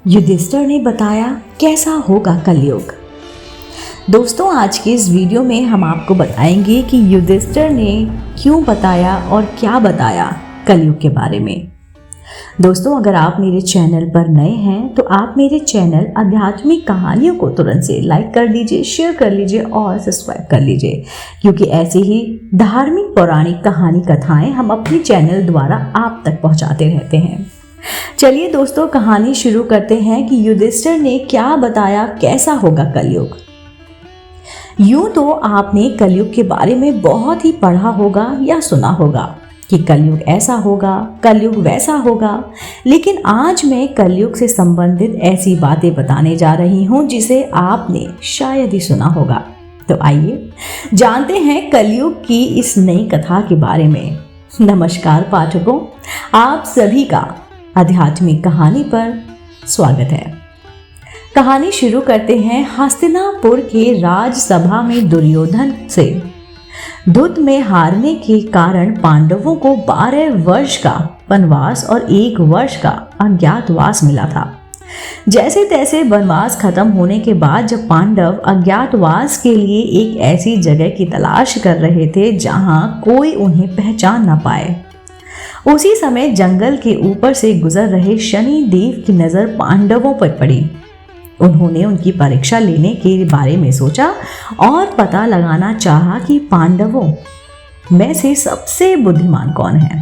युधिष्ठिर ने बताया कैसा होगा कलयुग। दोस्तों, आज के इस वीडियो में हम आपको बताएंगे कि युधिष्ठिर ने क्यों बताया और क्या बताया कलयुग के बारे में। दोस्तों, अगर आप मेरे चैनल पर नए हैं तो आप मेरे चैनल आध्यात्मिक कहानियों को तुरंत से लाइक कर लीजिए, शेयर कर लीजिए और सब्सक्राइब कर लीजिए, क्योंकि ऐसे ही धार्मिक पौराणिक कहानी कथाएं हम अपने चैनल द्वारा आप तक पहुंचाते रहते हैं। चलिए दोस्तों, कहानी शुरू करते हैं कि युधिष्ठिर ने क्या बताया कैसा होगा कलयुग। यूं तो आपने कलयुग के बारे में बहुत ही पढ़ा होगा या सुना होगा कि कलयुग ऐसा होगा, कलयुग वैसा होगा, लेकिन आज मैं कलयुग से संबंधित ऐसी बातें बताने जा रही हूं जिसे आपने शायद ही सुना होगा। तो आइए जानते हैं कलयुग की इस नई कथा के बारे में। नमस्कार पाठकों, आप सभी का आध्यात्मिक कहानी पर स्वागत है। कहानी शुरू करते हैं हस्तिनापुर के राजसभा में दुर्योधन से युद्ध में हारने के कारण पांडवों को 12 वर्ष का वनवास और 1 वर्ष का अज्ञातवास मिला था। जैसे तैसे वनवास खत्म होने के बाद जब पांडव अज्ञातवास के लिए एक ऐसी जगह की तलाश कर रहे थे जहां कोई उन्हें पहचान न पाए, उसी समय जंगल के ऊपर से गुजर रहे शनि देव की नजर पांडवों पर पड़ी। उन्होंने उनकी परीक्षा लेने के बारे में सोचा और पता लगाना चाहा कि पांडवों में से सबसे बुद्धिमान कौन है।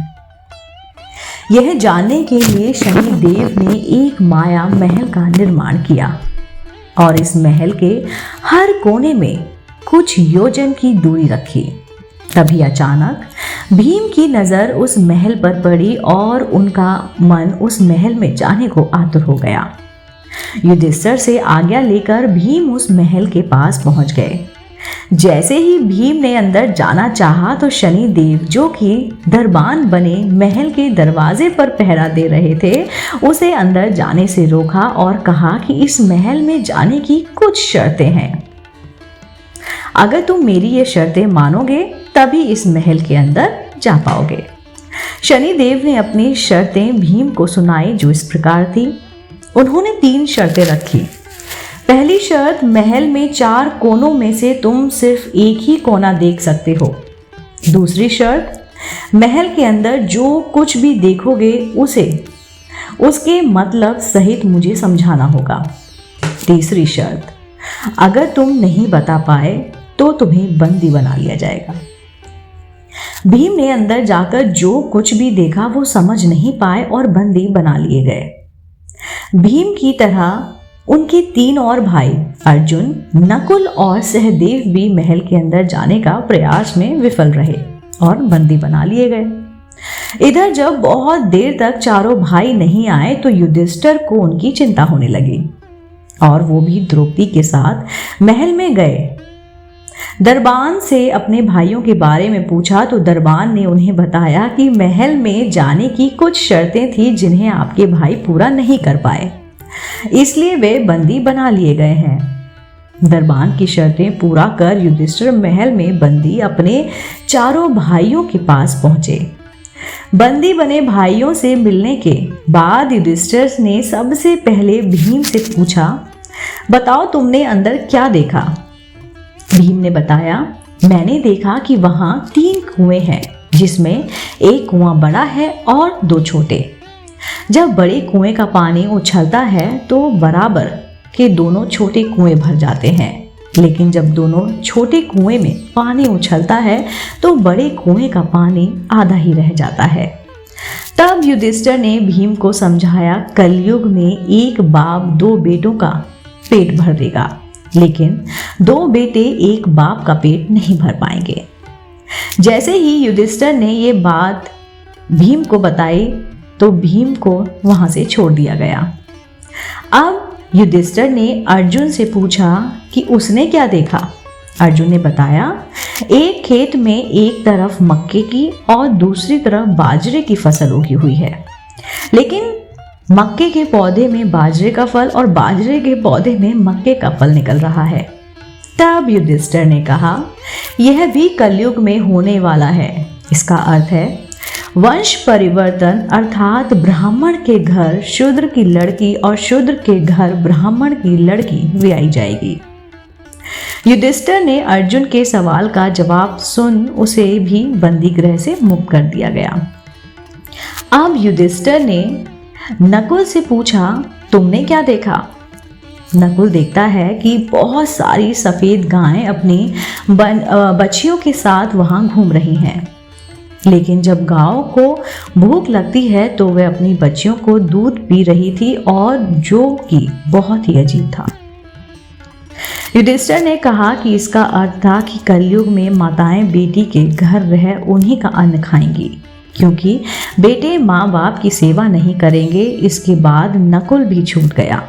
यह जानने के लिए शनि देव ने एक माया महल का निर्माण किया और इस महल के हर कोने में कुछ योजन की दूरी रखी। तभी अचानक भीम की नजर उस महल पर पड़ी और उनका मन उस महल में जाने को आतुर हो गया। युधिष्ठिर से आज्ञा लेकर भीम उस महल के पास पहुंच गए। जैसे ही भीम ने अंदर जाना चाहा तो शनि देव, जो कि दरबान बने महल के दरवाजे पर पहरा दे रहे थे, उसे अंदर जाने से रोका और कहा कि इस महल में जाने की कुछ शर्तें हैं। अगर तुम मेरी ये शर्तें मानोगे तभी इस महल के अंदर जा पाओगे। शनिदेव ने अपनी शर्तें भीम को सुनाई, जो इस प्रकार थी। उन्होंने 3 शर्तें रखी। पहली शर्त, महल में 4 कोनों में से तुम सिर्फ एक ही कोना देख सकते हो। दूसरी शर्त, महल के अंदर जो कुछ भी देखोगे उसे उसके मतलब सहित मुझे समझाना होगा। तीसरी शर्त, अगर तुम नहीं बता पाए तो तुम्हें बंदी बना लिया जाएगा। भीम ने अंदर जाकर जो कुछ भी देखा वो समझ नहीं पाए और बंदी बना लिए गए। भीम की तरह उनके 3 और भाई अर्जुन, नकुल और सहदेव भी महल के अंदर जाने का प्रयास में विफल रहे और बंदी बना लिए गए। इधर जब बहुत देर तक चारों भाई नहीं आए तो युधिष्ठिर को उनकी चिंता होने लगी और वो भी द्रौपदी के साथ महल में गए। दरबान से अपने भाइयों के बारे में पूछा तो दरबान ने उन्हें बताया कि महल में जाने की कुछ शर्तें थी जिन्हें आपके भाई पूरा नहीं कर पाए, इसलिए वे बंदी बना लिए गए हैं। दरबान की शर्तें पूरा कर युधिष्ठिर महल में बंदी अपने चारों भाइयों के पास पहुंचे। बंदी बने भाइयों से मिलने के बाद युधिष्ठिर ने सबसे पहले भीम से पूछा, बताओ तुमने अंदर क्या देखा। भीम ने बताया, मैंने देखा कि वहां 3 कुएं हैं, जिसमें एक कुआं बड़ा है और 2 छोटे। जब बड़े कुएं का पानी उछलता है तो बराबर के दोनों छोटे कुएं भर जाते हैं, लेकिन जब दोनों छोटे कुएं में पानी उछलता है तो बड़े कुएं का पानी आधा ही रह जाता है। तब युधिष्ठिर ने भीम को समझाया, कलयुग में एक बाप 2 बेटों का पेट भर देगा, लेकिन 2 बेटे एक बाप का पेट नहीं भर पाएंगे। जैसे ही युधिष्ठिर ने ये बात भीम को बताई तो भीम को वहां से छोड़ दिया गया। अब युधिष्ठिर ने अर्जुन से पूछा कि उसने क्या देखा। अर्जुन ने बताया, एक खेत में एक तरफ मक्के की और दूसरी तरफ बाजरे की फसल उगी हुई है, लेकिन मक्के के पौधे में बाजरे का फल और बाजरे के पौधे में मक्के का फल निकल रहा है। तब युधिष्ठिर ने कहा, यह भी कलयुग में होने वाला है। इसका अर्थ है वंश परिवर्तन अर्थात ब्राह्मण के घर शूद्र की लड़की और शूद्र के घर ब्राह्मण की लड़की ब्याई जाएगी। युधिष्ठिर ने अर्जुन के सवाल का जवाब सुन उसे भी बंदी गृह से मुक्त कर दिया गया। अब युधिष्ठिर ने नकुल से पूछा, तुमने क्या देखा? नकुल देखता है कि बहुत सारी सफेद गायें अपनी बच्चियों के साथ वहां घूम रही हैं। लेकिन जब गायों को भूख लगती है तो वह अपनी बच्चियों को दूध पी रही थी, और जो कि बहुत ही अजीब था। युधिष्ठिर ने कहा कि इसका अर्थ था कि कलयुग में माताएं बेटी के घर रह उन्हीं का अन्न खाएंगी, क्योंकि बेटे माँ बाप की सेवा नहीं करेंगे। इसके बाद नकुल भी छूट गया।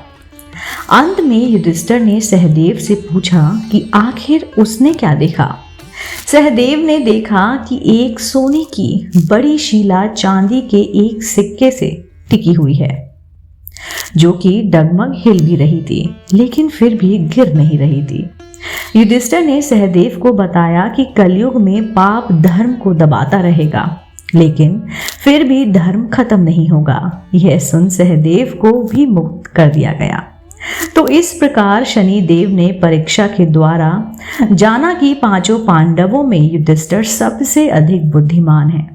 अंत में युधिष्ठिर ने सहदेव से पूछा कि आखिर उसने क्या देखा। सहदेव ने देखा कि एक सोने की बड़ी शिला चांदी के एक सिक्के से टिकी हुई है, जो कि डगमग हिल भी रही थी, लेकिन फिर भी गिर नहीं रही थी। युधिष्ठिर ने सहदेव को बताया कि कलयुग में पाप धर्म को दबाता रहेगा, लेकिन फिर भी धर्म खत्म नहीं होगा। यह सुन सहदेव को भी मुक्त कर दिया गया। तो इस प्रकार शनिदेव ने परीक्षा के द्वारा जाना कि पांचों पांडवों में युधिष्ठिर सबसे अधिक बुद्धिमान है।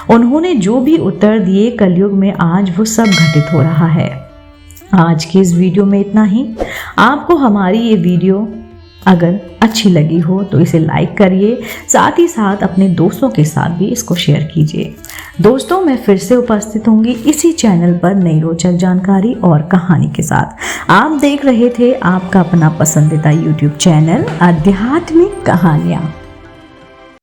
उन्होंने जो भी उत्तर दिए कलयुग में आज वो सब घटित हो रहा है। आज की इस वीडियो में इतना ही। आपको हमारी ये वीडियो अगर अच्छी लगी हो तो इसे लाइक करिए, साथ ही साथ अपने दोस्तों के साथ भी इसको शेयर कीजिए। दोस्तों, मैं फिर से उपस्थित होंगी इसी चैनल पर नई रोचक जानकारी और कहानी के साथ। आप देख रहे थे आपका अपना पसंदीदा YouTube चैनल आध्यात्मिक कहानियाँ।